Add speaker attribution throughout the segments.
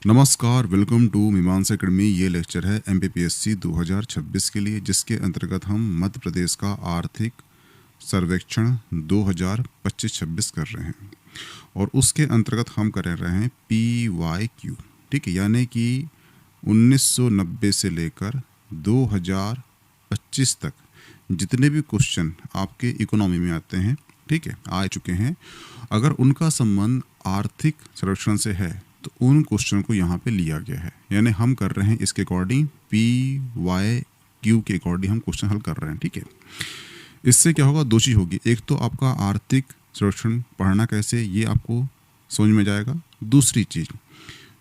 Speaker 1: नमस्कार, welcome to मीमांसा academy. ये लेक्चर है एमपीपीएससी 2026 के लिए, जिसके अंतर्गत हम मध्य प्रदेश का आर्थिक सर्वेक्षण 2025-26 कर रहे हैं और उसके अंतर्गत हम कर रहे हैं PYQ। ठीक है, यानी कि 1990 से लेकर 2025 तक जितने भी क्वेश्चन आपके इकोनॉमी में आते हैं, ठीक है, आ चुके हैं, अगर उनका संबंध आर्थिक सर्वेक्षण से है तो उन क्वेश्चन को यहाँ पे लिया गया है। यानी हम कर रहे हैं इसके अकॉर्डिंग PYQ के अकॉर्डिंग हम क्वेश्चन हल कर रहे हैं। ठीक है, इससे क्या होगा, दो चीज़ होगी। एक तो आपका आर्थिक सर्वेक्षण पढ़ना कैसे, ये आपको समझ में जाएगा। दूसरी चीज़,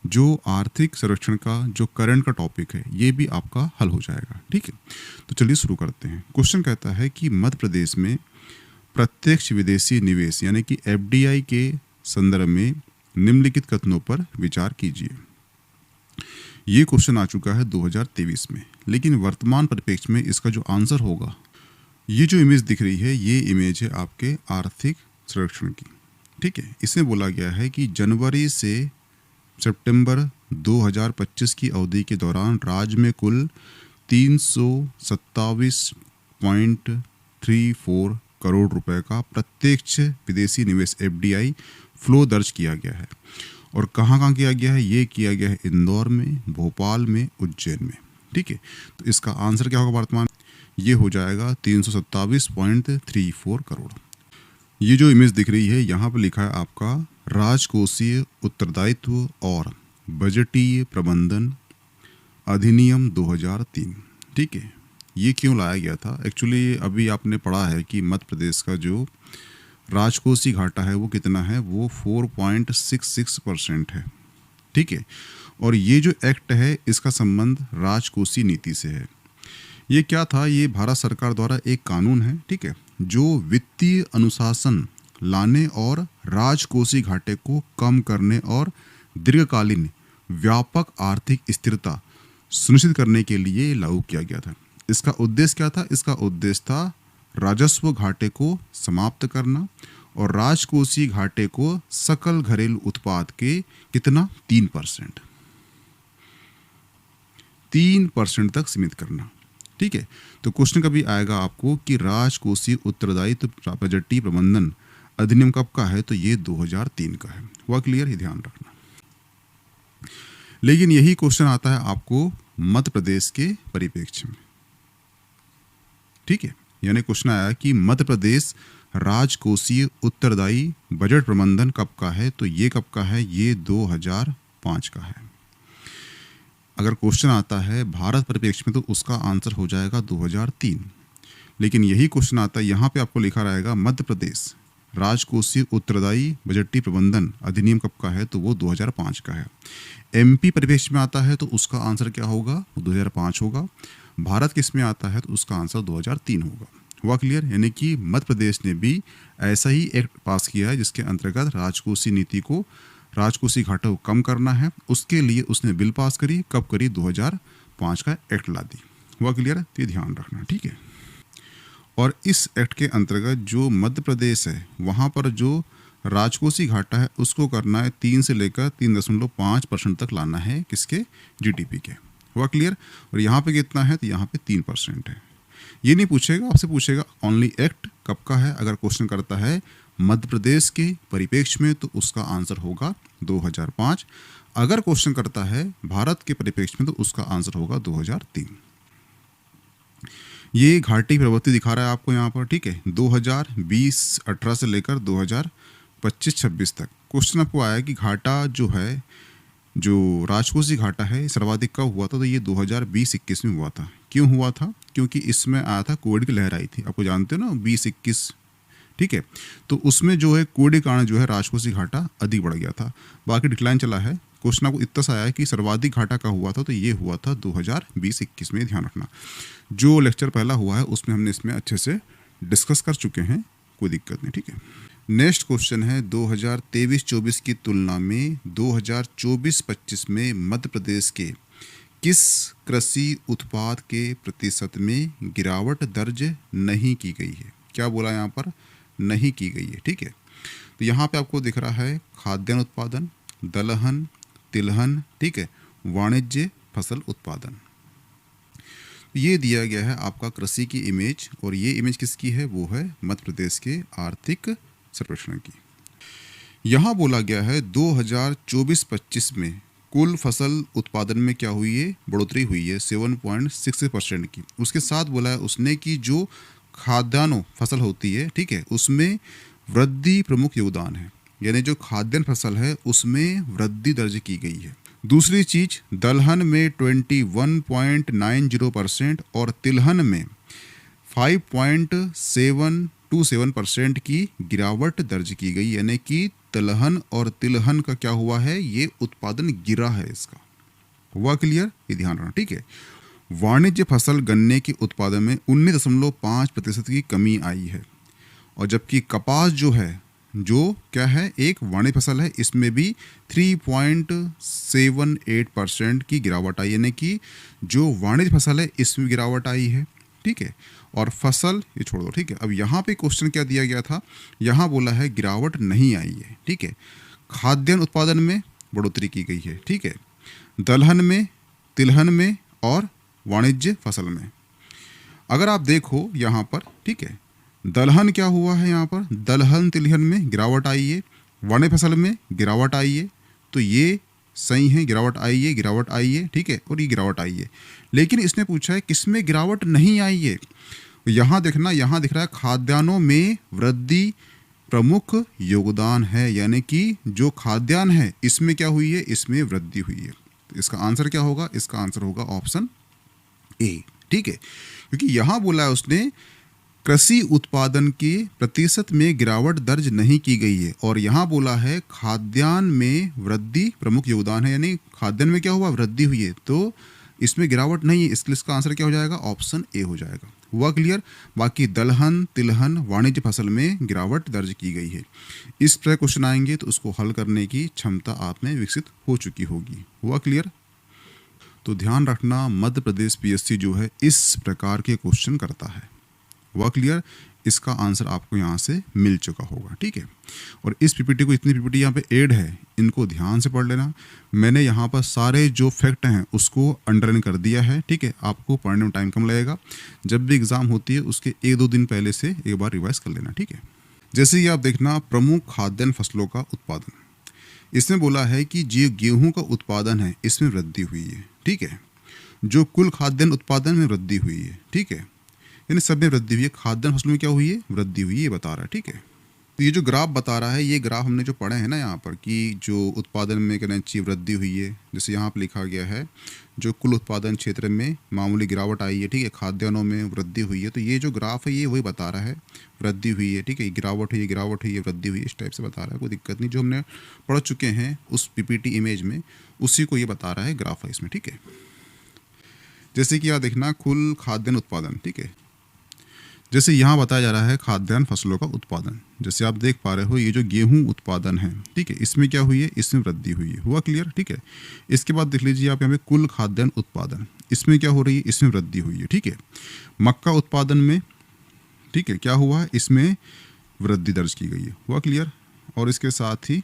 Speaker 1: जो आर्थिक सर्वेक्षण का जो करंट का टॉपिक है ये भी आपका हल हो जाएगा। ठीक है, तो चलिए शुरू करते हैं। क्वेश्चन कहता है कि मध्य प्रदेश में प्रत्यक्ष विदेशी निवेश यानी कि FDI के संदर्भ में निम्नलिखित कथनों पर विचार कीजिए। ये क्वेश्चन आ चुका है 2023 में, लेकिन वर्तमान परिप्रेक्ष्य में इसका जो आंसर होगा, ये जो इमेज दिख रही है ये इमेज है आपके आर्थिक सर्वेक्षण की। ठीक है, इसमें बोला गया है कि जनवरी से सितंबर 2025 की अवधि के दौरान राज्य में कुल 327.34 करोड़ रुपए का प्रत्यक्ष विदेशी निवेश FDI फ्लो दर्ज किया गया है। और कहाँ कहाँ किया गया है, ये किया गया है इंदौर में, भोपाल में, उज्जैन में। ठीक है, तो इसका आंसर क्या होगा वर्तमान, ये हो जाएगा 327.34 करोड़। ये जो इमेज दिख रही है यहाँ पर लिखा है आपका राजकोषीय उत्तरदायित्व और बजटीय प्रबंधन अधिनियम 2003। ठीक है, ये क्यों लाया गया था, एक्चुअली अभी आपने पढ़ा है कि मध्य प्रदेश का जो राजकोषीय घाटा है वो कितना है, वो 4.66% है। ठीक है, और ये जो एक्ट है इसका संबंध राजकोषीय नीति से है। ये क्या था, ये भारत सरकार द्वारा एक कानून है, ठीक है, जो वित्तीय अनुशासन लाने और राजकोषीय घाटे को कम करने और दीर्घकालीन व्यापक आर्थिक स्थिरता सुनिश्चित करने के लिए लागू किया गया था। इसका उद्देश्य क्या था, इसका उद्देश्य था राजस्व घाटे को समाप्त करना और राजकोषीय घाटे को सकल घरेलू उत्पाद के कितना 3% तक सीमित करना। ठीक है, तो क्वेश्चन कभी आएगा आपको कि राजकोषीय उत्तरदायित्व बजटीय प्रबंधन अधिनियम कब का है, तो ये 2003 का है। हुआ क्लियर, ही ध्यान रखना। लेकिन यही क्वेश्चन आता है आपको मध्य प्रदेश के परिप्रेक्ष्य में। ठीक है, यानी क्वेश्चन आया कि मध्य प्रदेश राजकोषीय उत्तरदायी बजट प्रबंधन कब का है, तो ये कब का है, ये 2005 का है। अगर क्वेश्चन आता है भारत परिप्रेक्ष्य में तो उसका आंसर हो जाएगा 2003। लेकिन यही क्वेश्चन आता है, यहाँ पे आपको लिखा रहेगा मध्य प्रदेश राजकोषीय उत्तरदायी बजटीय प्रबंधन अधिनियम कब का है, तो वो 2005 का है। MP परिप्रेक्ष्य में आता है तो उसका आंसर क्या होगा, 2005 होगा। भारत किस में आता है तो उसका आंसर 2003 होगा। हुआ क्लियर, यानी कि मध्य प्रदेश ने भी ऐसा ही एक्ट पास किया है जिसके अंतर्गत राजकोषीय नीति को, राजकोषीय घाटे को कम करना है। उसके लिए उसने बिल पास करी, कब करी, 2005 का एक्ट ला दी। हुआ क्लियर, तो ये ध्यान रखना। ठीक है, और इस एक्ट के अंतर्गत जो मध्य प्रदेश है वहाँ पर जो राजकोषीय घाटा है उसको करना है 3 से लेकर 3.5% तक लाना है, किसके, GDP के। हुआ क्लियर, और यहाँ पे कितना है, तो यहाँ पे 3% है। ये नहीं पूछेगा, आपसे पूछेगा ओनली एक्ट कब का है। अगर क्वेश्चन करता है मध्य प्रदेश के परिप्रेक्ष्य में तो उसका आंसर होगा 2005। अगर क्वेश्चन करता है भारत के परिप्रेक्ष्य में तो उसका आंसर होगा 2003। ये घाटी प्रवृत्ति दिखा रहा है आपको यहाँ पर। ठीक है, 2020-18 से लेकर 2025-26 तक क्वेश्चन आपको आया कि घाटा जो है, जो राजकोषीय घाटा है सर्वाधिक कब हुआ था, तो ये 2020-21 में हुआ था। क्यों हुआ था, क्योंकि इसमें आया था कोविड की लहर आई थी, आपको जानते हो ना, 20-21। ठीक है, तो उसमें जो है कोविड के कारण जो है राजकोषीय घाटा अधिक बढ़ गया था, बाकी डिक्लाइन चला है। क्वेश्चन आपको इतना सा आया है कि सर्वाधिक घाटा का हुआ था, तो ये हुआ था 2020-21 में। ध्यान रखना, जो लेक्चर पहला हुआ है उसमें हमने इसमें अच्छे से डिस्कस कर चुके हैं, कोई दिक्कत नहीं। ठीक है, नेक्स्ट क्वेश्चन है 2023-24 की तुलना में 2024-25 में मध्य प्रदेश के किस कृषि उत्पाद के प्रतिशत में गिरावट दर्ज नहीं की गई है। क्या बोला यहाँ पर, नहीं की गई है। ठीक है, तो यहाँ पे आपको दिख रहा है खाद्यान्न उत्पादन, दलहन, तिलहन, ठीक है, वाणिज्य फसल उत्पादन। ये दिया गया है आपका कृषि की इमेज, और ये इमेज किसकी है? वो है मध्य प्रदेश के आर्थिक सर्वेक्षण की। यहाँ बोला गया है 2024-25 में कुल फसल उत्पादन में क्या हुई है? बढ़ोतरी हुई है 7.6% की। उसके साथ बोला है उसने कि जो खाद्यान्न फसल होती है, ठीक है, उसमें वृद्धि प्रमुख योगदान है, यानी जो खाद्यान्न फसल है उसमें वृद्धि दर्ज की गई है। दूसरी चीज, दलहन में 21.90% और तिलहन में 5.727% की गिरावट दर्ज की गई, यानी कि तिलहन और तिलहन का क्या हुआ है? ये उत्पादन गिरा है। इसका हुआ क्लियर? ये ध्यान रखना, ठीक है। वाणिज्य फसल गन्ने के उत्पादन में 19.5% की कमी आई है, और जबकि कपास जो है, जो क्या है, एक वाणिज्य फसल है, इसमें भी 3.78% की गिरावट आई, यानी कि जो वाणिज्य फसल है इसमें गिरावट आई है, ठीक है। और फसल ये छोड़ दो, ठीक है। अब यहाँ पे क्वेश्चन क्या दिया गया था? यहाँ बोला है गिरावट नहीं आई है, ठीक है। खाद्यान्न उत्पादन में बढ़ोतरी की गई है, ठीक है, दलहन में, तिलहन में और वाणिज्य फसल में। अगर आप देखो यहाँ पर, ठीक है, दलहन क्या हुआ है? यहाँ पर दलहन तिलहन में गिरावट आई है, वाणिज्य फसल में गिरावट आई है, तो ये सही है, गिरावट आई है, गिरावट आई है, ठीक है, और ये गिरावट आई है। लेकिन इसने पूछा है किसमें गिरावट नहीं आई है? यहाँ देखना, यहाँ दिख रहा है खाद्यान्नों में वृद्धि प्रमुख योगदान है, यानी कि जो खाद्यान्न है इसमें क्या हुई है? इसमें वृद्धि हुई है। तो इसका आंसर क्या होगा? इसका आंसर होगा ऑप्शन ए, ठीक है, क्योंकि यहाँ बोला है उसने कृषि उत्पादन के प्रतिशत में गिरावट दर्ज नहीं की गई है, और यहाँ बोला है खाद्यान्न में वृद्धि प्रमुख योगदान है, यानी खाद्यान्न में क्या हुआ? वृद्धि हुई है, तो इसमें गिरावट नहीं है, इसलिए इसका आंसर क्या हो जाएगा? ऑप्शन ए हो जाएगा। हुआ क्लियर? बाकी दलहन तिलहन वाणिज्य फसल में गिरावट दर्ज की गई है। इस तरह क्वेश्चन आएंगे तो उसको हल करने की क्षमता आप में विकसित हो चुकी होगी। हुआ क्लियर? तो ध्यान रखना, मध्य प्रदेश पीएससी जो है इस प्रकार के क्वेश्चन करता है। हुआ क्लियर? इसका आंसर आपको यहाँ से मिल चुका होगा, ठीक है। और इस पीपीटी को, इतनी पीपीटी यहाँ पे ऐड है, इनको ध्यान से पढ़ लेना। मैंने यहाँ पर सारे जो फैक्ट हैं उसको अंडरलाइन कर दिया है, ठीक है। आपको पढ़ने में टाइम कम लगेगा। जब भी एग्जाम होती है उसके 1-2 दिन पहले से एक बार रिवाइज कर लेना, ठीक है। जैसे ही आप देखना प्रमुख खाद्यान्न फसलों का उत्पादन, इसमें बोला है कि जो गेहूँ का उत्पादन है इसमें वृद्धि हुई है, ठीक है। जो कुल खाद्यान्न उत्पादन में वृद्धि हुई है, ठीक है, यानी सब में वृद्धि हुई है। खाद्यान्न फसलों में क्या हुई है? वृद्धि हुई है, ये बता रहा है, ठीक है। तो ये जो ग्राफ बता रहा है, ये ग्राफ हमने जो पढ़े हैं ना यहाँ पर, कि जो उत्पादन में कहना चाहिए वृद्धि हुई है, जैसे यहाँ पर लिखा गया है जो कुल उत्पादन क्षेत्र में मामूली गिरावट आई है, ठीक है, खाद्यान्नों में वृद्धि हुई है। तो ये जो ग्राफ है ये वही बता रहा है, वृद्धि हुई है, ठीक है, गिरावट हुई है, गिरावट हुई है, वृद्धि हुई है, इस टाइप से बता रहा है। कोई दिक्कत नहीं, जो हमने पढ़ चुके हैं उस पीपीटी इमेज में उसी को ये बता रहा है, ग्राफ है इसमें, ठीक है। जैसे कि यहाँ देखना कुल खाद्यान्न उत्पादन, ठीक है, जैसे यहाँ बताया जा रहा है खाद्यान्न फसलों का उत्पादन, जैसे आप देख पा रहे हो ये जो गेहूं उत्पादन है, ठीक है, इसमें क्या हुई है? इसमें वृद्धि हुई है। हुआ क्लियर? ठीक है। इसके बाद देख लीजिए आप यहाँ पे कुल खाद्यान्न उत्पादन, इसमें क्या हो रही है? इसमें वृद्धि हुई है, ठीक है। मक्का उत्पादन में, ठीक है, क्या हुआ है? इसमें वृद्धि दर्ज की गई है। हुआ क्लियर? और इसके साथ ही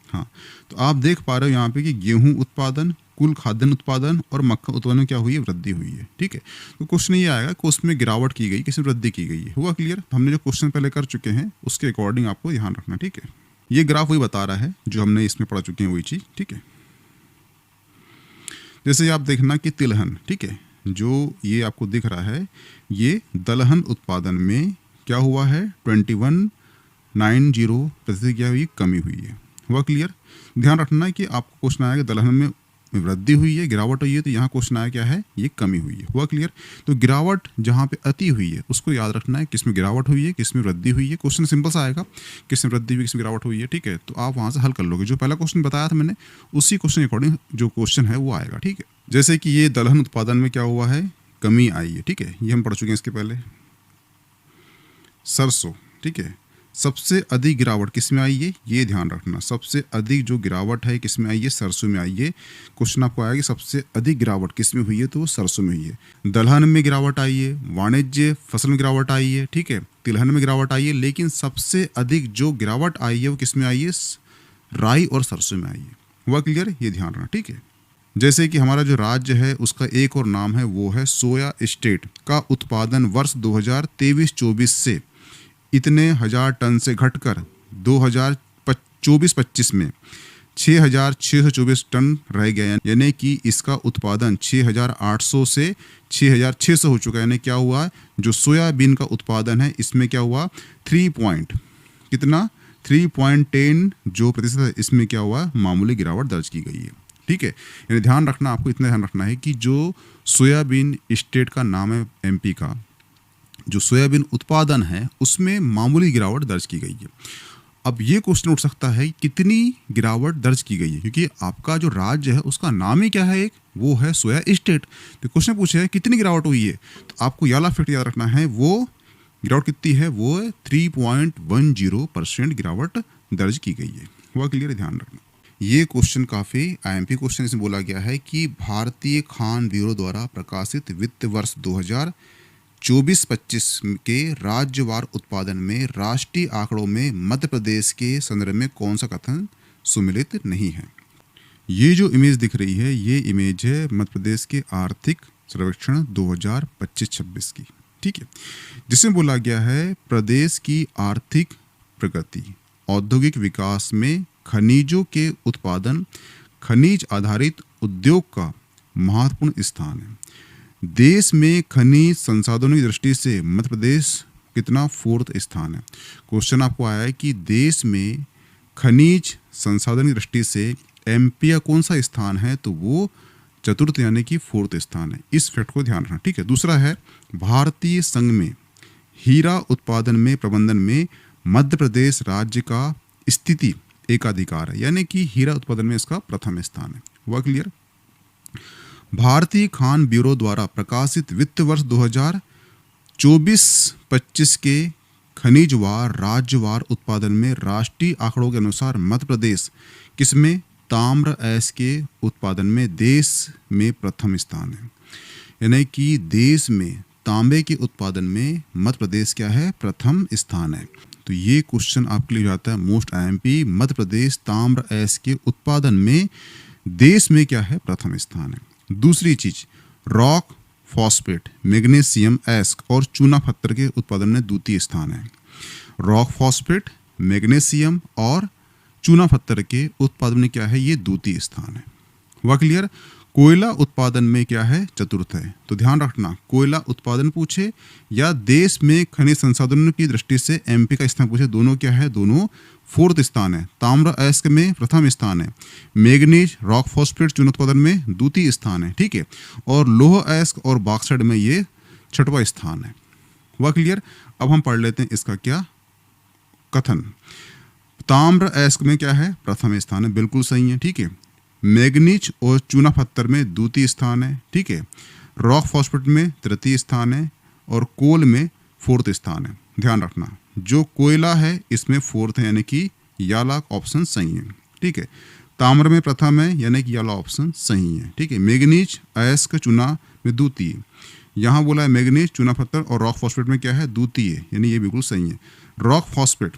Speaker 1: हाँ, तो आप देख पा रहे हो यहाँ पे कि गेहूं उत्पादन, कुल खाद्यान्न उत्पादन और मक्का उत्पादन में क्या हुई है? वृद्धि हुई है, ठीक है। तो क्वेश्चन ये आएगा कि उसमें गिरावट की गई, किसमें वृद्धि की गई है। हुआ क्लियर? हमने जो क्वेश्चन पहले कर चुके हैं उसके अकॉर्डिंग आपको ध्यान रखना, ठीक है। ये ग्राफ वही बता रहा है जो हमने इसमें पढ़ चुके हैं, वही चीज, ठीक है। जैसे आप देखना कि तिलहन, ठीक है, जो ये आपको दिख रहा है, ये दलहन उत्पादन में क्या हुआ है? 21.90% क्या हुई? कमी हुई है। हुआ क्लियर? ध्यान रखना कि आपको क्वेश्चन आएगा दलहन में वृद्धि हुई है, गिरावट हुई है, तो यहाँ क्वेश्चन आया क्या है? ये कमी हुई है। हुआ क्लियर? तो गिरावट जहाँ पे अति हुई है उसको याद रखना है, किसमें गिरावट हुई है, किसमें वृद्धि हुई है। क्वेश्चन सिंपल सा आएगा, किसमें वृद्धि हुई, किसमें गिरावट हुई है, ठीक है। तो आप वहाँ से हल कर लोगे। जो पहला क्वेश्चन बताया था मैंने, उसी क्वेश्चन के अकॉर्डिंग जो क्वेश्चन है वो आएगा, ठीक है। जैसे कि ये दलहन उत्पादन में क्या हुआ है? कमी आई है, ठीक है, ये हम पढ़ चुके हैं इसके पहले। सरसों, ठीक है, सबसे अधिक गिरावट किस में आई है? ये ध्यान रखना, सबसे अधिक जो गिरावट है किस में आई है? सरसों में आई है। क्वेश्चन आपको आएगा कि सबसे अधिक गिरावट किस में हुई है? तो वो सरसों में हुई है। दलहन में गिरावट आई है, वाणिज्य फसल में गिरावट आई है, ठीक है, तिलहन में गिरावट आई है, लेकिन सबसे अधिक जो गिरावट आई है वो किस में आई है? राई और सरसों में आई है। हुआ क्लियर? ये ध्यान रखना, ठीक है। जैसे कि हमारा जो राज्य है उसका एक और नाम है वो है सोया स्टेट का उत्पादन वर्ष 2023-24 से इतने हजार टन से घटकर 2024-25 में 6,624 टन रह गया, यानी कि इसका उत्पादन 6,800 से 6,600 हो चुका है। यानी क्या हुआ, जो सोयाबीन का उत्पादन है इसमें क्या हुआ, 3.10 जो प्रतिशत है इसमें क्या हुआ, मामूली गिरावट दर्ज की गई है, ठीक है। यानी ध्यान रखना, आपको इतना ध्यान रखना है कि जो सोयाबीन स्टेट का नाम है एमपी का, जो सोयाबीन उत्पादन है उसमें मामूली गिरावट दर्ज की गई है। अब ये क्वेश्चन उठ सकता है कितनी गिरावट दर्ज की गई है, क्योंकि आपका जो राज्य है उसका नाम ही क्या है, एक वो है सोया स्टेट। तो क्वेश्चन पूछे है कितनी गिरावट हुई है, तो आपको याला फैक्ट याद रखना है, वो गिरावट कितनी है, वो 3.10% गिरावट दर्ज की गई है। हुआ क्लियर? ध्यान रखना, ये क्वेश्चन काफ़ी आईएमपी क्वेश्चन। इसमें बोला गया है कि भारतीय खान ब्यूरो द्वारा प्रकाशित वित्त वर्ष 2024-25 के राज्यवार उत्पादन में राष्ट्रीय आंकड़ों में मध्य प्रदेश के संदर्भ में कौन सा कथन सुमिलित नहीं है। ये जो इमेज दिख रही है ये इमेज है मध्य प्रदेश के आर्थिक सर्वेक्षण 2025-26 की, ठीक है, जिसमें बोला गया है प्रदेश की आर्थिक प्रगति, औद्योगिक विकास में खनिजों के उत्पादन, खनिज आधारित उद्योग का महत्वपूर्ण स्थान है। देश में खनिज संसाधनों की दृष्टि से मध्य प्रदेश कितना, 4th स्थान है। क्वेश्चन आपको आया है कि देश में खनिज संसाधन की दृष्टि से एमपी का कौन सा स्थान है, तो वो 4th यानी कि 4th स्थान है। इस फैक्ट को ध्यान रखना, ठीक है। दूसरा है भारतीय संघ में हीरा उत्पादन में प्रबंधन में मध्य प्रदेश राज्य का स्थिति एकाधिकार है, यानी कि हीरा उत्पादन में इसका प्रथम स्थान है। हुआ क्लियर? भारतीय खान ब्यूरो द्वारा प्रकाशित वित्त वर्ष 2024-25 के खनिजवार राज्यवार उत्पादन में राष्ट्रीय आंकड़ों के अनुसार मध्य प्रदेश किसमें, ताम्र अयस्क के उत्पादन में देश में प्रथम स्थान है। यानी कि देश में तांबे के उत्पादन में मध्य प्रदेश क्या है, प्रथम स्थान है। तो ये क्वेश्चन आपके लिए जाता है मोस्ट आईएमपी, मध्य प्रदेश ताम्र अयस्क के उत्पादन में देश में क्या है, प्रथम स्थान है। दूसरी चीज, रॉक फॉस्फेट, मैग्नीशियम अयस्क और चूना पत्थर के उत्पादन में द्वितीय स्थान है। रॉक फॉस्फेट, मैग्नीशियम और चूना पत्थर के उत्पादन में क्या है, ये द्वितीय स्थान है। हुआ क्लियर? कोयला उत्पादन में क्या है, 4th है। तो ध्यान रखना, कोयला उत्पादन पूछे या देश में खनिज संसाधनों की दृष्टि से एमपी का स्थान पूछे, दोनों क्या है, दोनों 4th स्थान है। ताम्र अयस्क में प्रथम स्थान है, मैग्नीज रॉक फॉस्फेट चूना उत्पादन में द्वितीय स्थान है, ठीक है, और लोह अयस्क और बॉक्साइट में ये 6वां स्थान है। हुआ क्लियर? अब हम पढ़ लेते हैं इसका क्या कथन। ताम्र अयस्क में क्या है, प्रथम स्थान है, बिल्कुल सही है, ठीक है। मैग्नीज और चूना पत्थर में द्वितीय स्थान है, ठीक है। रॉक फॉस्फेट में तृतीय स्थान है और कोल में 4th स्थान है। ध्यान रखना, जो कोयला है इसमें 4th है, यानी कि याला ऑप्शन सही है, ठीक है। ताम्र में प्रथम है, यानी कि याला ऑप्शन सही है, ठीक है। मैग्नीज अयस्क चूना में द्वितीय, यहाँ बोला है मैग्नीज चूना पत्थर और रॉक फॉस्फेट में क्या है, द्वितीय, यानी ये बिल्कुल सही है। रॉक फॉस्फेट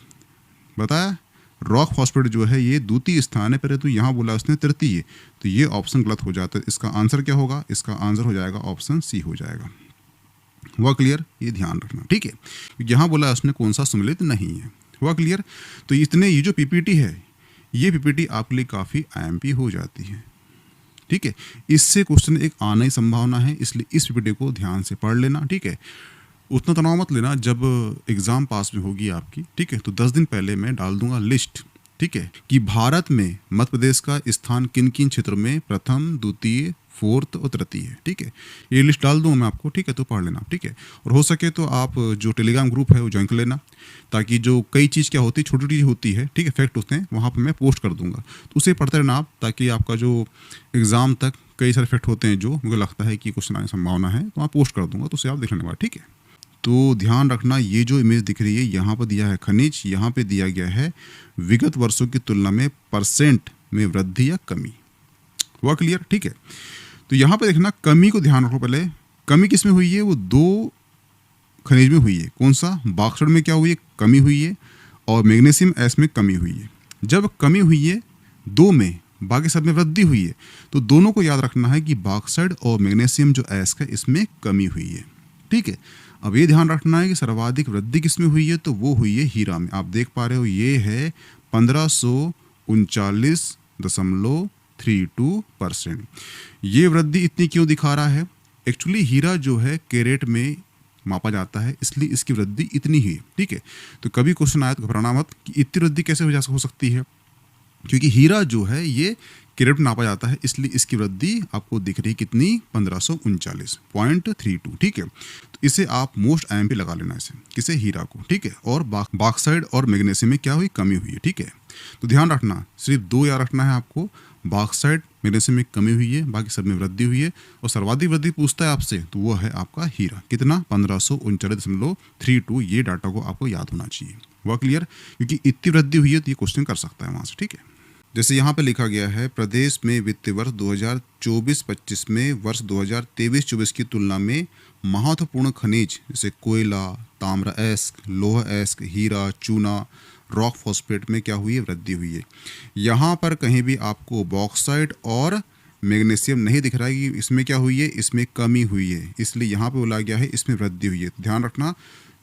Speaker 1: बताया, रॉक फॉस्फेट जो है ये द्वितीय स्थान है, परंतु यहाँ बोला उसने तृतीय, तो ये ऑप्शन गलत हो जाता है। इसका आंसर क्या होगा, इसका आंसर हो जाएगा ऑप्शन सी हो जाएगा। हुआ क्लियर? ये ध्यान रखना, ठीक है, यहाँ बोला उसने कौन सा सम्मिलित नहीं है। हुआ क्लियर? तो इतने ये जो पीपीटी है, ये पीपीटी आपके लिए काफ़ी आईएमपी हो जाती है, ठीक है। इससे क्वेश्चन एक आने की संभावना है, इसलिए इस पीपीटी को ध्यान से पढ़ लेना, ठीक है। उतना तनाव मत लेना, जब एग्ज़ाम पास में होगी आपकी, ठीक है, तो 10 दिन पहले मैं डाल दूंगा लिस्ट, ठीक है, कि भारत में मध्य प्रदेश का स्थान किन किन क्षेत्रों में प्रथम, द्वितीय, 4th और तृतीय है, ठीक है। ये लिस्ट डाल दूंगा मैं आपको, ठीक है, तो पढ़ लेना, ठीक है। और हो सके तो आप जो टेलीग्राम ग्रुप है वो ज्वाइन कर लेना, ताकि जो कई चीज़ क्या होती है, छोटी चीज़ होती है, ठीक है, फैक्ट होते हैं, वहाँ पर मैं पोस्ट कर दूंगा, तो उसे पढ़ते रहना आप, ताकि आपका जो एग्ज़ाम तक कई सारे फैक्ट होते हैं जो मुझे लगता है कि क्वेश्चन आने की संभावना है, तो आप पोस्ट कर दूंगा, तो उसे आप देख लेने वाला, ठीक है। तो ध्यान रखना, ये जो इमेज दिख रही है यहाँ पर दिया है खनिज, यहाँ पे दिया गया है विगत वर्षों की तुलना में % में वृद्धि या कमी। हुआ क्लियर? ठीक है, तो यहाँ पे देखना कमी को ध्यान रखो। पहले कमी किस में हुई है, वो 2 खनिज में हुई है। कौन सा? बॉक्साइट में क्या हुई है, कमी हुई है, और मैग्नीशियम अयस्क में कमी हुई है। जब कमी हुई है 2 में बाकी सब में वृद्धि हुई है। तो दोनों को याद रखना है कि बॉक्साइट और मैग्नीशियम जो अयस्क है इसमें कमी हुई है। ठीक है, अब ये ध्यान रखना है कि सर्वाधिक वृद्धि किसमें हुई है, तो वो हुई है हीरा में। आप देख पा रहे हो ये है 1539.32%। ये वृद्धि इतनी क्यों दिखा रहा है? एक्चुअली हीरा जो है कैरेट में मापा जाता है, इसलिए इसकी वृद्धि इतनी ही है। ठीक है, तो कभी क्वेश्चन आया तो घबराना मत कि इतनी वृद्धि कैसे हो सकती है, क्योंकि हीरा जो है ये कैरेट में नापा जाता है, इसलिए इसकी वृद्धि आपको दिख रही है कितनी, 1539.32। ठीक है, तो इसे आप मोस्ट IMP लगा लेना, इसे किसे, हीरा को। ठीक है, और बॉक्साइट और मैग्नीशियम में क्या हुई, कमी हुई है। ठीक है, तो ध्यान रखना, सिर्फ दो याद रखना है आपको, बॉक्साइट मैग्नीशियम में कमी हुई है, बाकी सब में वृद्धि हुई है। और सर्वाधिक वृद्धि पूछता है आपसे तो वो है आपका हीरा, कितना, 1539.32। ये डाटा को आपको याद होना चाहिए। वह क्लियर, क्योंकि इतनी वृद्धि हुई है तो ये क्वेश्चन कर सकता है वहां से। ठीक है, जैसे यहाँ पे लिखा गया है, प्रदेश में वित्तीय वर्ष 2024-25 में वर्ष 2023-24 की तुलना में महत्वपूर्ण खनिज जैसे कोयला, ताम्र अयस्क, लोह अयस्क, हीरा, चूना, रॉक फॉस्फेट में क्या हुई है, वृद्धि हुई है। यहाँ पर कहीं भी आपको बॉक्साइट और मैग्नीशियम नहीं दिख रहा है कि इसमें क्या हुई है, इसमें कमी हुई है, इसलिए यहाँ पे बोला गया है इसमें वृद्धि हुई है। तो ध्यान रखना,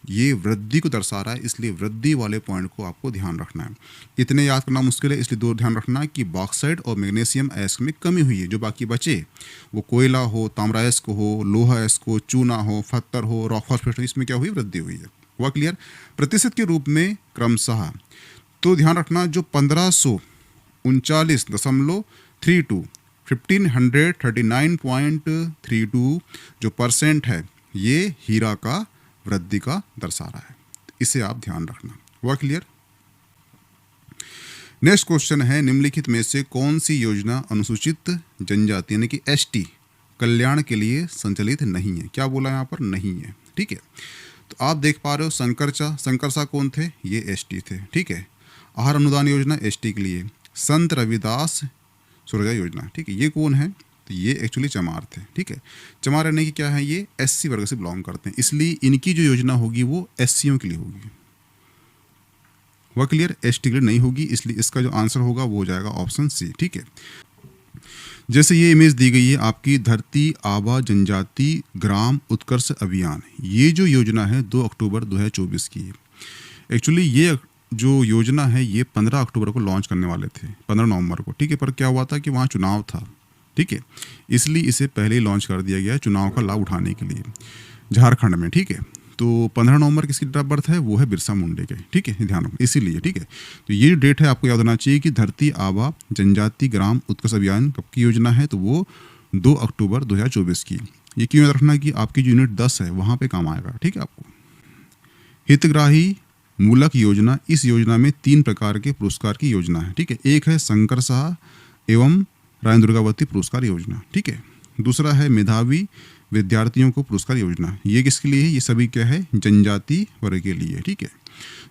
Speaker 1: ये वृद्धि को दर्शा रहा है, इसलिए वृद्धि वाले पॉइंट को आपको ध्यान रखना है। इतने याद करना मुश्किल है, इसलिए दो ध्यान रखना कि बॉक्साइट और मैग्नीशियम अयस्क में कमी हुई है। जो बाकी बचे वो कोयला हो, ताम्र अयस्क हो, लोहा अयस्क हो, चूना हो, पत्थर हो, रॉक फॉस्फेट हो, इसमें क्या हुई, वृद्धि हुई है। वह क्लियर। प्रतिशत के रूप में क्रमशः, तो ध्यान रखना जो 1539.32 1539.32 जो % है, ये हीरा का वृद्धि का दर्शा रहा है, इसे आप ध्यान रखना। हुआ क्लियर। नेक्स्ट क्वेश्चन है, निम्नलिखित में से कौन सी योजना अनुसूचित जनजाति यानी कि ST कल्याण के लिए संचालित नहीं है? क्या बोला यहाँ पर, नहीं है। ठीक है, तो आप देख पा रहे हो शंकरसा कौन थे, ये ST थे। ठीक है, आहार अनुदान योजना ST के लिए, संत रविदास सुरक्षा योजना, ठीक है, ये कौन है, तो ये एक्चुअली चमार थे। ठीक है, चमार यानी कि क्या है, ये SC वर्ग से बिलोंग करते हैं, इसलिए इनकी जो योजना होगी वो SCयों के लिए होगी। वह क्लियर, ST के लिए नहीं होगी, इसलिए इसका जो आंसर होगा वो हो जाएगा ऑप्शन C। ठीक है, जैसे ये इमेज दी गई है आपकी, धरती आबा जनजाति ग्राम उत्कर्ष अभियान, ये जो योजना है 2 अक्टूबर 2024 की है। एक्चुअली ये जो योजना है ये 15 अक्टूबर को लॉन्च करने वाले थे, 15 नवंबर को। ठीक है, पर क्या हुआ था कि वहाँ चुनाव था। ठीक है, इसलिए इसे पहले ही लॉन्च कर दिया गया चुनाव का लाभ उठाने के लिए झारखंड में। ठीक है, तो 15 नवंबर किसकी डेट ऑफ बर्थ है, वो है बिरसा मुंडे के। ठीक है, ध्यान रखो, इसीलिए। ठीक है, तो ये डेट है आपको याद होना चाहिए कि धरती आबा जनजाति ग्राम उत्कर्ष अभियान कब की योजना है, तो वो 2 अक्टूबर 2024 की। ये क्यों याद रखना कि आपकी जो यूनिट 10 है वहाँ पे काम आएगा। ठीक है, आपको हितग्राही मूलक योजना, इस योजना में 3 प्रकार के पुरस्कार की योजना है। ठीक है, एक है शंकर शाह एवं रानी दुर्गावती पुरस्कार योजना। ठीक है, दूसरा है मेधावी विद्यार्थियों को पुरस्कार योजना, ये किसके लिए है, ये सभी क्या है, जनजाति वर्ग के लिए। ठीक है,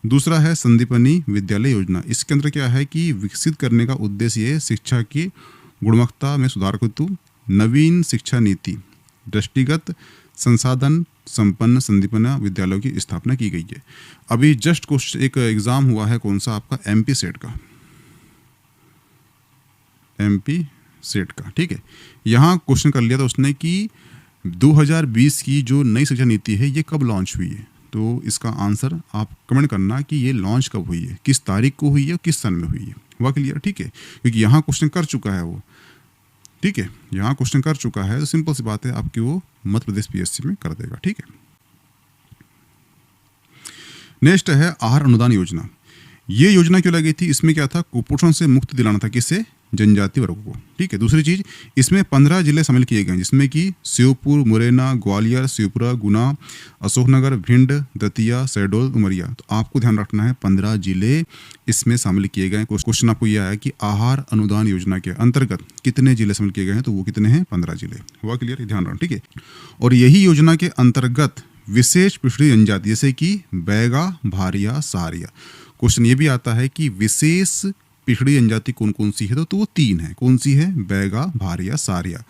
Speaker 1: दूसरा है संदीपनी विद्यालय योजना, इसके अंदर क्या है कि विकसित करने का उद्देश्य ये शिक्षा की गुणवत्ता में सुधार हेतु नवीन शिक्षा नीति, दृष्टिगत संसाधन संपन्न संदीपना विद्यालयों की स्थापना की गई है। अभी जस्ट क्वेश्चन एक एग्जाम हुआ है, कौन सा आपका, MP सेट का, MP सेट का। ठीक है, यहाँ क्वेश्चन कर लिया था उसने कि 2020 की जो नई शिक्षा नीति है ये कब लॉन्च हुई है, तो इसका आंसर आप कमेंट करना कि ये लॉन्च कब हुई है, किस तारीख को हुई है, किस सन में हुई है। वह क्लियर। ठीक है, क्योंकि यहाँ क्वेश्चन कर चुका है वो। ठीक है, यहाँ क्वेश्चन कर चुका है, तो सिंपल सी बात है आपकी वो मध्य प्रदेश PSC में कर देगा। ठीक है, नेक्स्ट है आहार अनुदान योजना। ये योजना क्यों लगी थी, इसमें क्या था, कुपोषण से मुक्ति दिलाना था, किससे, जनजाति वर्ग को। ठीक है, दूसरी चीज, इसमें 15 जिले शामिल किए गए, जिसमें कि श्योपुर, मुरैना, ग्वालियर, शिवपुरा, गुना, अशोकनगर, भिंड, दतिया, शहडोल, उमरिया। तो आपको ध्यान रखना है 15 जिले इसमें शामिल किए गए। क्वेश्चन आपको यह आया कि आहार अनुदान योजना के अंतर्गत कितने जिले शामिल किए गए हैं, तो वो कितने हैं, 15 जिले। हुआ क्लियर, ध्यान रखना। ठीक है, और यही योजना के अंतर्गत विशेष पिछड़ी जनजाति जैसे कि बैगा, भारिया, सहारिया। क्वेश्चन ये भी आता है कि विशेष पिछड़ी जनजाति कौन कौन सी है, तो वो 3 है। कौन सी है, बैगा, भारिया, सहारिया।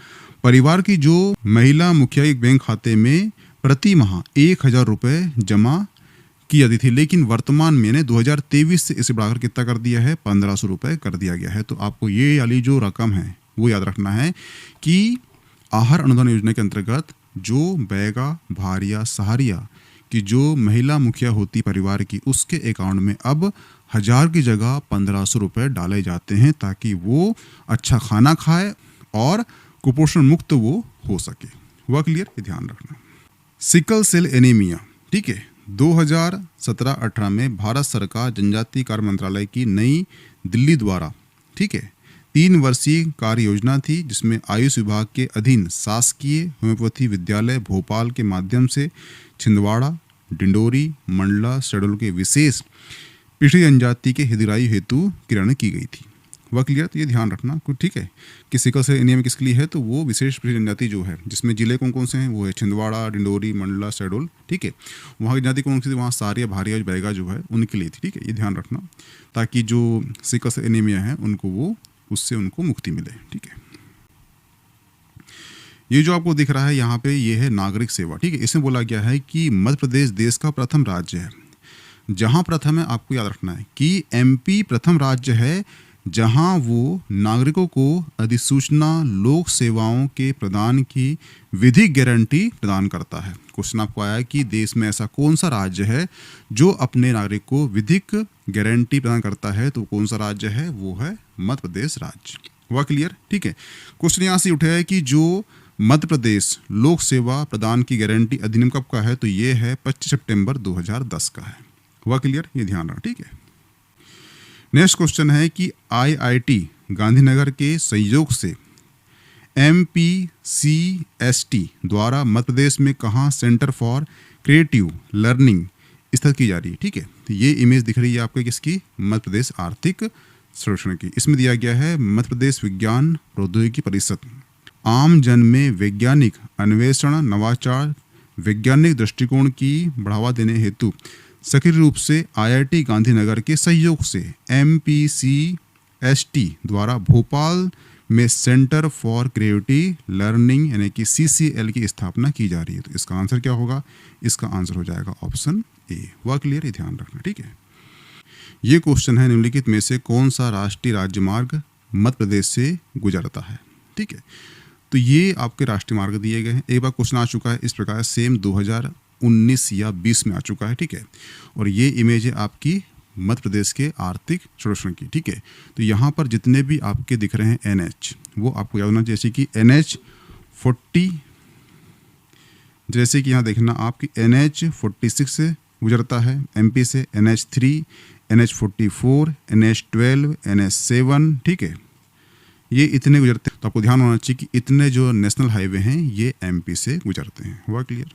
Speaker 1: परिवार की जो महिला मुखिया एक बैंक खाते में प्रति माह 1000 रुपये जमा की जाती थी, लेकिन वर्तमान में 2023 से इसे बढ़ाकर कितना कर दिया है, 1500 रुपये कर दिया गया है। तो आपको ये वाली जो रकम है वो याद रखना है कि आहार अनुदान योजना के अंतर्गत जो बैगा, भारिया, सहारिया कि जो महिला मुखिया होती परिवार की, उसके अकाउंट में अब 1000 की जगह 1500 रुपये डाले जाते हैं, ताकि वो अच्छा खाना खाए और कुपोषण मुक्त वो हो सके। वह क्लियर, ये ध्यान रखना। सिकल सेल एनीमिया, ठीक है, 2017-18 में भारत सरकार जनजातीय कार्य मंत्रालय की नई दिल्ली द्वारा, ठीक है, 3 वर्षीय कार्य योजना थी, जिसमें आयुष विभाग के अधीन शासकीय होम्योपैथी विद्यालय भोपाल के माध्यम से छिंदवाड़ा, डिंडोरी, मंडला, शहडोल के विशेष पिछड़ी जनजाति के हितग्राही हेतु किरण की गई थी। वह क्लियर, तो ये ध्यान रखना, ठीक है, कि सिकल सेल एनीमिया किसके लिए है, तो वो विशेष पिछड़ी जनजाति जो है, जिसमें जिले कौन कौन से हैं, वो है छिंदवाड़ा, डिंडोरी, मंडला, शहडोल, ठीक है। वहाँ की जनजाति कौन सी थी, वहाँ सारिया, भारिया, बैगा जो है उनके लिए थी, ठीक है, ये ध्यान रखना, ताकि जो सिकल सेल एनीमिया है उनको वो उससे उनको मुक्ति मिले, ठीक है। ये जो आपको दिख रहा है यहाँ पे, ये है नागरिक सेवा, ठीक है। इसमें बोला गया है कि मध्य प्रदेश देश का प्रथम राज्य है। जहाँ प्रथम है आपको याद रखना है कि एमपी प्रथम राज्य है जहाँ वो नागरिकों को अधिसूचना लोक सेवाओं के प्रदान की विधिक गारंटी प्रदान करता है। क्वेश्चन आपको आया कि देश में ऐसा कौन सा राज्य है जो अपने नागरिक को विधिक गारंटी प्रदान करता है, तो कौन सा राज्य है, वो है मध्य प्रदेश राज्य। वह क्लियर, ठीक है। क्वेश्चन यहाँ से उठा है कि जो मध्य प्रदेश लोक सेवा प्रदान की गारंटी अधिनियम कब का है, तो ये है 25 सितंबर 2010 का है। वह क्लियर, ये ध्यान रखना, ठीक है। नेक्स्ट क्वेश्चन है कि IIT गांधीनगर के सहयोग से MPCST द्वारा मध्य प्रदेश में कहाँ सेंटर फॉर क्रिएटिव लर्निंग स्थापित की जा रही है, ठीक है। तो ये इमेज दिख रही है आपको किसकी, मध्य प्रदेश आर्थिक सर्वेक्षण की। इसमें दिया गया है मध्य प्रदेश विज्ञान प्रौद्योगिकी परिषद आम जन में वैज्ञानिक अन्वेषण, नवाचार, वैज्ञानिक दृष्टिकोण की बढ़ावा देने हेतु सक्रिय रूप से IIT गांधीनगर के सहयोग से MPCST द्वारा भोपाल में सेंटर फॉर क्रिएटिव लर्निंग यानी कि CCL की स्थापना की जा रही है। तो इसका आंसर क्या होगा, इसका आंसर हो जाएगा ऑप्शन ए। वह क्लियर, ये ध्यान रखना, ठीक है। ये क्वेश्चन है निम्नलिखित में से कौन सा राष्ट्रीय राजमार्ग मध्य प्रदेश से गुजरता है, ठीक है। तो ये आपके राष्ट्रीय मार्ग दिए गए हैं। एक बार क्वेश्चन आ चुका है इस प्रकार, सेम 2019 या 20 में आ चुका है, ठीक है। और ये इमेज है आपकी मध्य प्रदेश के आर्थिक सर्वेक्षण की, ठीक है। तो यहाँ पर जितने भी आपके दिख रहे हैं NH, वो आपको याद होना, जैसे कि NH40, जैसे कि यहाँ देखना आपकी NH46 से गुजरता है MP से, NH3, NH44, NH12, NH7, ठीक है। ये इतने गुजरते हैं, तो आपको ध्यान होना चाहिए कि इतने जो नेशनल हाईवे हैं ये MP से गुजरते हैं। हुआ क्लियर।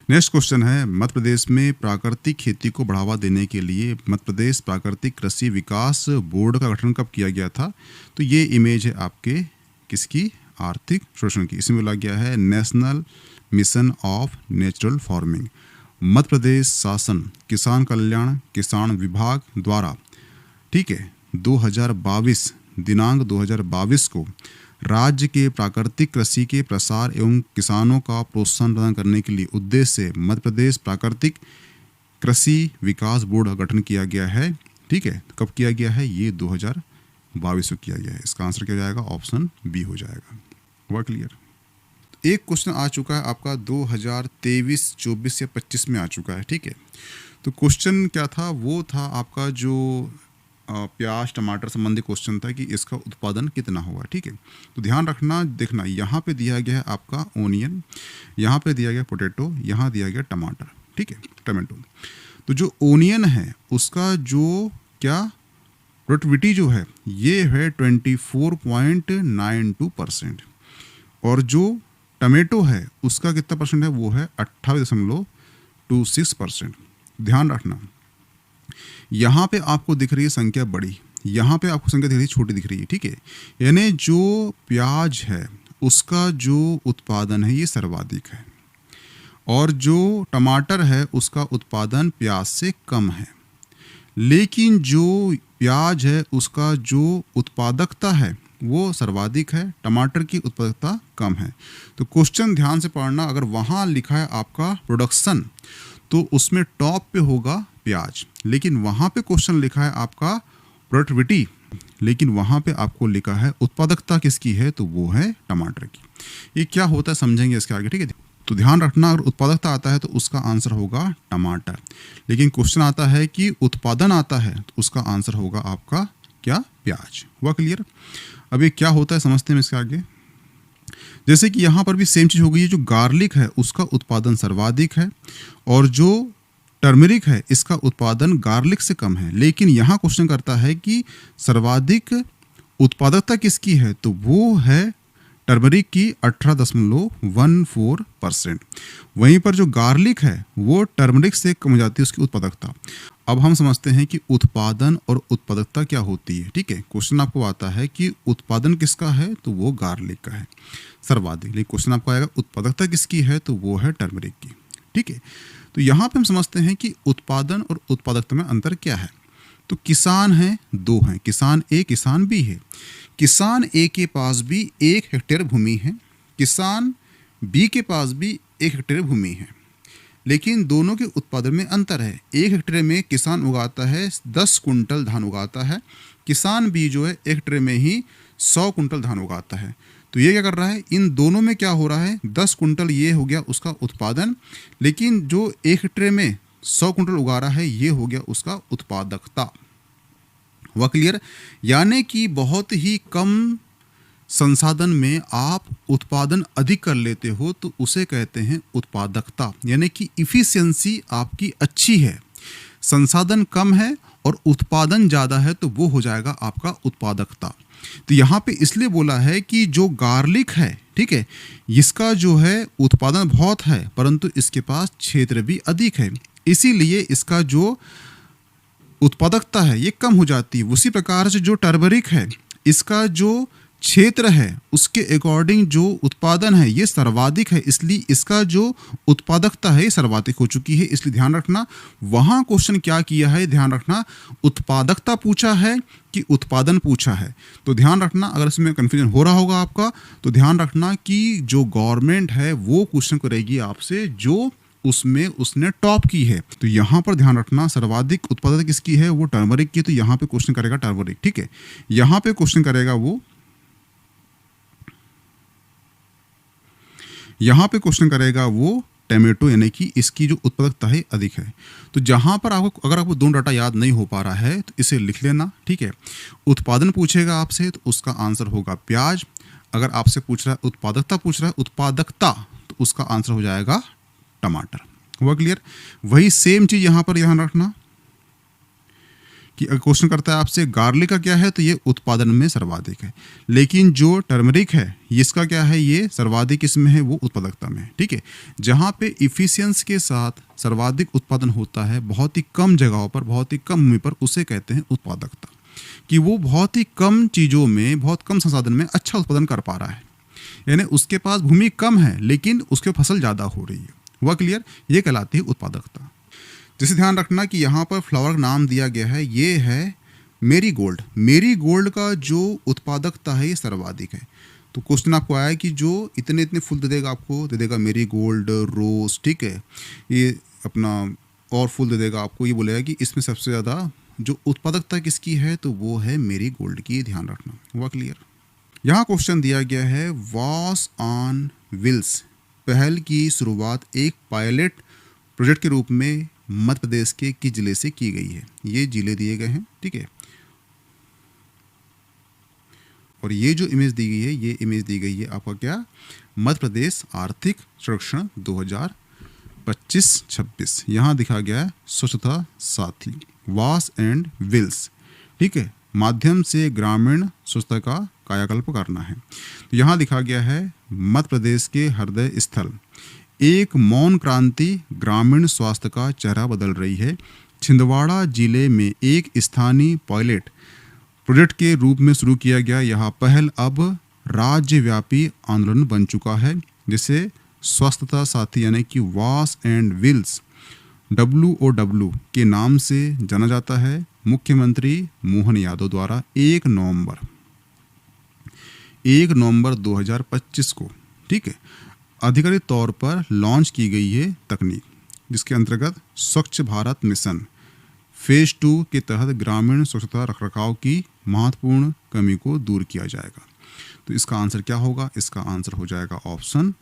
Speaker 1: नेक्स्ट क्वेश्चन है मध्य प्रदेश में प्राकृतिक खेती को बढ़ावा देने के लिए मध्य प्रदेश प्राकृतिक कृषि विकास बोर्ड का गठन कब किया गया था। तो ये इमेज है आपके किसकी, आर्थिक शोषण की। इसमें बोला गया है national mission of natural farming Madhya Pradesh शासन किसान कल्याण किसान विभाग द्वारा, ठीक है, 2022 दिनांक 2022 को राज्य के प्राकृतिक कृषि के प्रसार एवं किसानों का प्रोत्साहन प्रदान करने के लिए उद्देश्य से मध्य प्रदेश प्राकृतिक कृषि विकास बोर्ड का गठन किया गया है, ठीक है। कब किया गया है, ये 2022 में किया गया है। इसका आंसर क्या हो जाएगा, ऑप्शन बी हो जाएगा। हुआ क्लियर। एक क्वेश्चन आ चुका है आपका 2023, 24 या 25 में आ चुका है, ठीक है। तो क्वेश्चन क्या था, वो था आपका जो प्याज टमाटर संबंधी क्वेश्चन था कि इसका उत्पादन कितना होगा, ठीक है। तो ध्यान रखना, देखना यहाँ पे दिया गया है आपका ओनियन, यहाँ पे दिया गया पोटैटो, यहाँ दिया गया टमाटर, ठीक है, टमाटो। तो जो ओनियन है उसका जो क्या प्रोडक्टिविटी जो है ये है 24.92% और जो टमाटो है उसका कितना परसेंट है, वो है 28.26%। ध्यान रखना, यहाँ पे आपको दिख रही है संख्या बड़ी, यहाँ पे आपको संख्या दिख रही है छोटी दिख रही है, ठीक है। यानी जो प्याज है उसका जो उत्पादन है ये सर्वाधिक है और जो टमाटर है उसका उत्पादन प्याज से कम है, लेकिन जो प्याज है उसका जो उत्पादकता है वो सर्वाधिक है, टमाटर की उत्पादकता कम है। तो क्वेश्चन ध्यान से पढ़ना, अगर वहाँ लिखा है आपका प्रोडक्शन तो उसमें टॉप पे होगा प्याज, लेकिन वहाँ पे क्वेश्चन लिखा है आपका प्रोडक्टिविटी, लेकिन वहाँ पे आपको लिखा है उत्पादकता किसकी है, तो वो है टमाटर की। ये क्या होता है समझेंगे इसके आगे, ठीक है। तो ध्यान रखना, अगर उत्पादकता आता है तो उसका आंसर होगा टमाटर, लेकिन क्वेश्चन आता है कि उत्पादन आता है तो उसका आंसर होगा आपका क्या, प्याज। हुआ क्लियर? अब ये क्या होता है समझते हैं इसके आगे। जैसे कि यहाँ पर भी सेम चीज़ हो गई है, जो गार्लिक है उसका उत्पादन सर्वाधिक है और जो टर्मरिक है इसका उत्पादन गार्लिक से कम है, लेकिन यहाँ क्वेश्चन करता है कि सर्वाधिक उत्पादकता किसकी है, तो वो है टर्मरिक की 18.14%। वहीं पर जो गार्लिक है वो टर्मरिक से कम हो जाती है उसकी उत्पादकता। अब हम समझते हैं कि उत्पादन और उत्पादकता क्या होती है, ठीक है। क्वेश्चन आपको आता है कि उत्पादन किसका है, तो वो गार्लिक का है सर्वाधिक, लेकिन क्वेश्चन आपको आएगा उत्पादकता किसकी है, तो वो है टर्मरिक की, ठीक है। तो यहाँ पे हम समझते हैं कि उत्पादन और उत्पादकता में अंतर क्या है। तो किसान है, दो हैं, किसान ए किसान बी है। किसान ए के पास भी 1 हेक्टेयर भूमि है, किसान बी के पास भी 1 हेक्टेयर भूमि है, लेकिन दोनों के उत्पादन में अंतर है। 1 हेक्टेयर में किसान उगाता है 10 कुंटल धान उगाता है, किसान बी जो है 1 हेक्टेयर में ही 100 कुंटल धान उगाता है। तो ये क्या कर रहा है, इन दोनों में क्या हो रहा है, 10 कुंटल ये हो गया उसका उत्पादन, लेकिन जो 1 हेक्टेयर में 100 कुंटल उगा रहा है ये हो गया उसका उत्पादकता। हुआ क्लियर? यानी कि बहुत ही कम संसाधन में आप उत्पादन अधिक कर लेते हो तो उसे कहते हैं उत्पादकता, यानी कि इफिशियंसी आपकी अच्छी है। संसाधन कम है और उत्पादन ज़्यादा है तो वो हो जाएगा आपका उत्पादकता। तो यहाँ पे इसलिए बोला है कि जो गार्लिक है, ठीक है, इसका जो है उत्पादन बहुत है परंतु इसके पास क्षेत्र भी अधिक है, इसीलिए इसका जो उत्पादकता है ये कम हो जाती है। उसी प्रकार से जो टर्मरिक है इसका जो क्षेत्र है उसके अकॉर्डिंग जो उत्पादन है ये सर्वाधिक है, इसलिए इसका जो उत्पादकता है ये सर्वाधिक हो चुकी है। इसलिए ध्यान रखना, वहाँ क्वेश्चन क्या किया है, ध्यान रखना उत्पादकता पूछा है कि उत्पादन पूछा है। तो ध्यान रखना, अगर इसमें कन्फ्यूजन हो रहा होगा आपका तो ध्यान रखना कि जो गवर्नमेंट है वो क्वेश्चन करेगी आपसे जो उसमें उसने टॉप की है। तो यहाँ पर ध्यान रखना सर्वाधिक उत्पादकता किसकी है, वो टर्मरिक की, तो यहाँ पे क्वेश्चन करेगा टर्मरिक, ठीक है। यहाँ पे क्वेश्चन करेगा वो, यहाँ पे क्वेश्चन करेगा वो टमेटो, यानी कि इसकी जो उत्पादकता है अधिक है। तो जहाँ पर आपको अगर आपको दोनों डाटा याद नहीं हो पा रहा है तो इसे लिख लेना, ठीक है। उत्पादन पूछेगा आपसे तो उसका आंसर होगा प्याज। अगर आपसे पूछ रहा है उत्पादकता, पूछ रहा है उत्पादकता, तो उसका आंसर हो जाएगा टमाटर। हुआ क्लियर? वही सेम चीज यहाँ पर ध्यान रखना कि अगर क्वेश्चन करता है आपसे गार्लिक का क्या है तो ये उत्पादन में सर्वाधिक है, लेकिन जो टर्मरिक है इसका क्या है, ये सर्वाधिक इसमें है, वो उत्पादकता में है, ठीक है। जहाँ पे इफिशियंस के साथ सर्वाधिक उत्पादन होता है बहुत ही कम जगहों पर, बहुत ही कम भूमि पर, उसे कहते हैं उत्पादकता, कि वो बहुत ही कम चीज़ों में, बहुत कम संसाधन में अच्छा उत्पादन कर पा रहा है। यानी उसके पास भूमि कम है लेकिन उसके फसल ज़्यादा हो रही है। हुआ क्लियर? ये कहलाती है उत्पादकता। जैसे ध्यान रखना कि यहाँ पर फ्लावर का नाम दिया गया है, ये है मेरी गोल्ड। मेरी गोल्ड का जो उत्पादकता है ये सर्वाधिक है। तो क्वेश्चन आपको आया कि जो इतने इतने फूल दे देगा, आपको दे देगा मेरी गोल्ड, रोज, ठीक है, ये अपना और फूल दे देगा आपको, ये बोलेगा कि इसमें सबसे ज़्यादा जो उत्पादकता किसकी है तो वो है मेरी गोल्ड की। ध्यान रखना। हुआ क्लियर? यहाँ क्वेश्चन दिया गया है वॉस ऑन व्हील्स पहल की शुरुआत एक पायलट प्रोजेक्ट के रूप में मध्य प्रदेश के किस जिले से की गई है। ये जिले दिए गए हैं, ठीक है। और ये जो इमेज दी गई है, ये इमेज दी गई है आपका क्या, मध्य प्रदेश आर्थिक सर्वेक्षण 2025-26। यहाँ दिखा गया है स्वच्छता साथी वाश एंड व्हील्स, ठीक है, माध्यम से ग्रामीण स्वच्छता का कायाकल्प करना है। तो यहाँ दिखा गया है मध्य प्रदेश के हृदय स्थल एक मौन क्रांति ग्रामीण स्वास्थ्य का चेहरा बदल रही है। छिंदवाड़ा जिले में एक स्थानीय पायलट प्रोजेक्ट के रूप में शुरू किया गया यह पहल अब राज्यव्यापी आंदोलन बन चुका है, जिसे स्वास्थ्यता साथी यानी कि वॉश एंड व्हील्स WOW के नाम से जाना जाता है। मुख्यमंत्री मोहन यादव द्वारा 1 नवंबर 2025 को, ठीक है, आधिकारिक तौर पर लॉन्च की गई है तकनीक। जिसके अंतर्गत स्वच्छ भारत मिशन फेज 2 के तहत ग्रामीण स्वच्छता रखरखाव की महत्वपूर्ण कमी को दूर किया जाएगा। तो इसका आंसर क्या होगा? इसका आंसर हो जाएगा ऑप्शन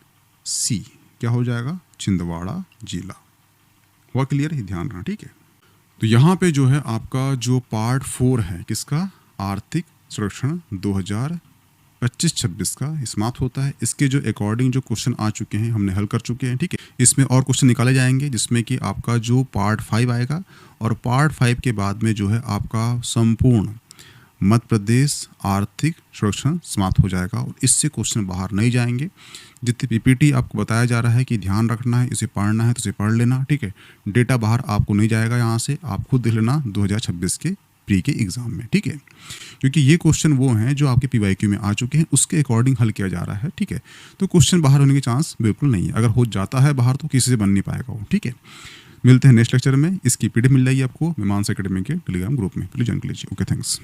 Speaker 1: सी। क्या हो जाएगा? छिंदवाड़ा जिला। हुआ क्लियर? ही ध्यान रखना, ठीक है। तो यहाँ पे जो है आपका जो पार्ट 4 है किसका? आर्थिक सर्वेक्षण 2025-26 का समाप्त होता है। इसके जो अकॉर्डिंग जो क्वेश्चन आ चुके हैं हमने हल कर चुके हैं, ठीक है। इसमें और क्वेश्चन निकाले जाएंगे जिसमें कि आपका जो पार्ट 5 आएगा और पार्ट 5 के बाद में जो है आपका संपूर्ण मध्य प्रदेश आर्थिक सर्वेक्षण समाप्त हो जाएगा और इससे क्वेश्चन बाहर नहीं जाएंगे। जितनी पीपीटी आपको बताया जा रहा है कि ध्यान रखना है, इसे पढ़ना है तो इसे पढ़ लेना, ठीक है। डेटा बाहर आपको नहीं जाएगा, यहाँ से आप खुद देख लेना 2026 के प्री के एग्जाम में, ठीक है। क्योंकि ये क्वेश्चन वो हैं जो आपके पीवाईक्यू में आ चुके हैं, उसके अकॉर्डिंग हल किया जा रहा है, ठीक है। तो क्वेश्चन बाहर होने के चांस बिल्कुल नहीं है। अगर हो जाता है बाहर तो किसी से बन नहीं पाएगा वो, ठीक है। मिलते हैं नेक्स्ट लेक्चर में। इसकी पीडीएफ मिल जाएगी आपको मीमांसा एकेडमी के टेलीग्राम ग्रुप में। प्लीज ज्वाइन कर लीजिए। Okay, thanks.